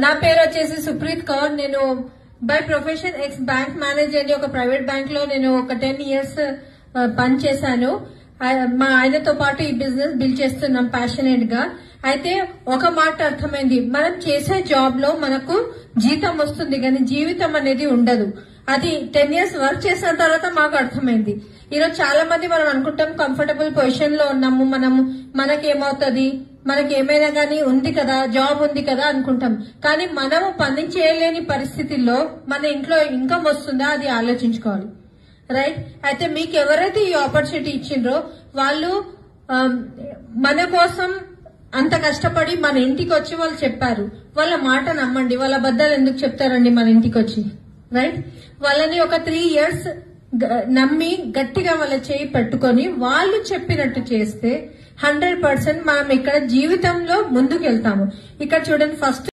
నా పేరు వచ్చేసి సుప్రీత్ కౌర్. నేను by profession X bank manager ని ఒక ప్రైవేట్ బ్యాంక్ లో నేను ఒక 10 years పని చేశాను. మా ఆయనతో పాటు ఈ బిజినెస్ బిల్డ్ చేస్తున్నాం ప్యాషనేట్ గా. అయితే ఒక మాట అర్థమైంది, మనం చేసే జాబ్ లో మనకు జీతం వస్తుంది కానీ జీవితం అనేది ఉండదు. అది 10 years వర్క్ చేసిన తర్వాత మాకు అర్థమైంది. ఈరోజు చాలా మంది మనం అనుకుంటాం కంఫర్టబుల్ పొజిషన్ లో ఉన్నాము, మనకేమవుతుంది, మనకి ఏమైనా గానీ ఉంది కదా, జాబ్ ఉంది కదా అనుకుంటాం. కానీ మనము పని చేయలేని పరిస్థితుల్లో మన ఇంట్లో ఇన్కమ్ వస్తుందా అది ఆలోచించుకోవాలి. రైట్? అయితే మీకు ఎవరైతే ఈ ఆపర్చునిటీ ఇచ్చిండ్రో వాళ్ళు మన కోసం అంత కష్టపడి మన ఇంటికి వచ్చి వాళ్ళు చెప్పారు. వాళ్ళ మాట నమ్మండి. వాళ్ళ అబద్ధాలు ఎందుకు చెప్తారండి మన ఇంటికి వచ్చి? రైట్? వాళ్ళని ఒక 3 years నమ్మి గట్టిగా వాళ్ళ చేయి పెట్టుకొని వాళ్ళు చెప్పినట్టు చేస్తే 100% మనం ఇక్కడ జీవితంలో ముందుకు వెళ్తాము. ఇక్కడ చూడండి, ఫస్ట్